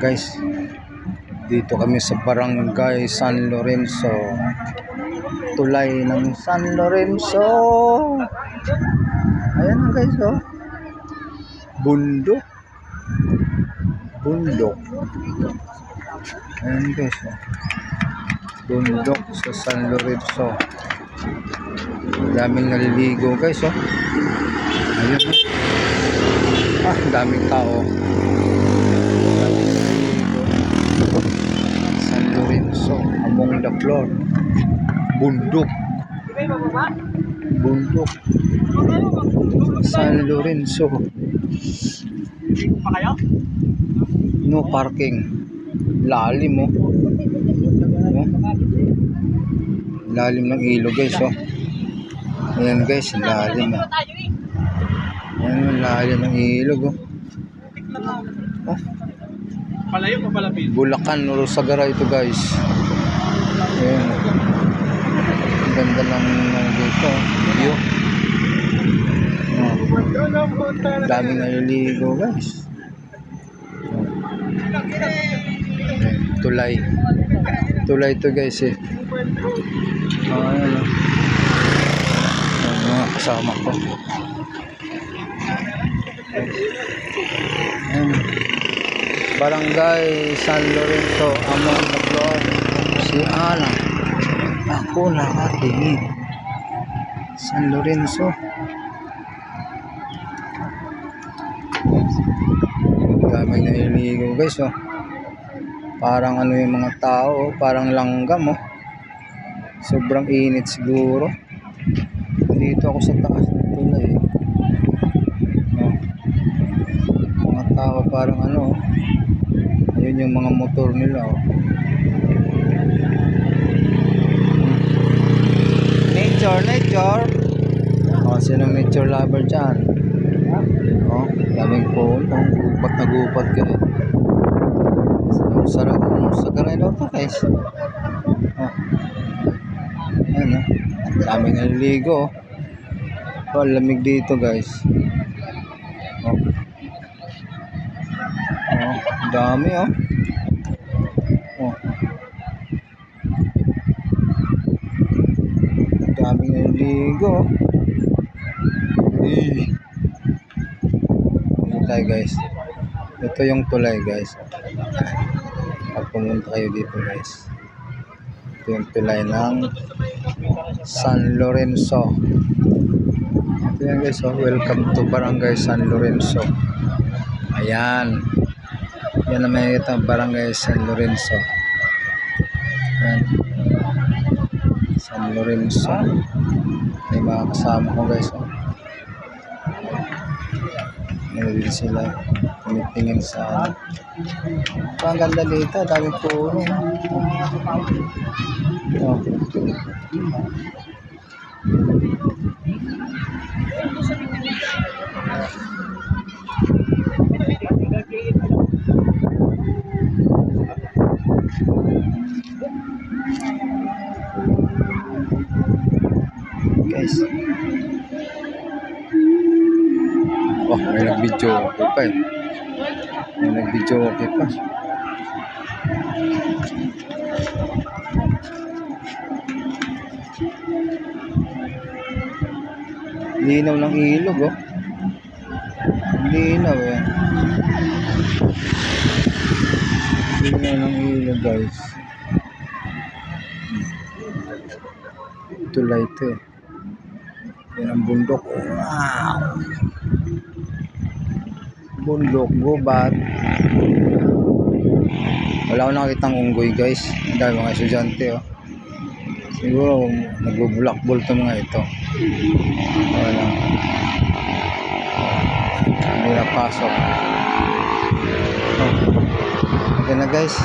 Guys, dito kami sa Barangay San Lorenzo, tulay ng San Lorenzo. Ayan guys, oh, bundok. Ayan guys, oh, bundok sa San Lorenzo. Daming naliligo guys, oh. Ayun, oh. Daming tao. San Lorenzo among the floor. Bundok San Lorenzo. No parking. Lalim, oh. Lalim ng ilog guys, oh. Ayan guys, lalim, oh. Ayan, lalim ng ilog, oh. Oh. Bulacan, Rosagara ito guys. Ayan. Ang ganda ng dito, view. Oh. Daming naliligo guys. Ayan, tulay ito guys, eh. Ayan, oh. Ayan, mga kasama ko. Ayan. Barangay San Lorenzo among the floor. Si Ana, ako nakatingin. San Lorenzo. Daming naliligo guys, oh. Parang ano yung mga tao, parang langgam, oh. Sobrang init siguro. Dito ako sa taas ng tulay, eh. Oh. Mga tao parang ano, oh. Ayun yung mga motor nila, oh. Nature. Oh, sinong nature lover dyan? Oh, daming phone. Oh, gupat na gupat kayo. Sarap sa garay daw to guys. Oh. Ayan, oh. Daming naliligo, oh. Oh, lamig dito guys. Oh. Oh, dami, oh. Oh. Daming naliligo, oh. Tayo guys. Ito yung tulay guys. Pag pumunta kayo dito guys. Ito yung tulay ng San Lorenzo. Ito yan guys, oh. Welcome to Barangay San Lorenzo. Ayan. Yan ang makikita, Barangay San Lorenzo. Ayan. San Lorenzo. May mga kasama ko guys, oh. Ngayon din sila tumitingin sa ang ganda dito, daming puno. Oh. Guys, oh, may nag-video okay pa, eh. May nag-video okay pa. Linaw ng ilog, oh. Linaw, eh. Linaw ng ilog guys. Tulay ito, eh. Yan ang bundok. Wow! Bundok, gubat. Wala akong nakitang unggoy guys. Dahil mga estudyante, oh. Siguro nagbubulakbol ito mga ito. Wala. Hindi na pasok. Oh. Okay na guys.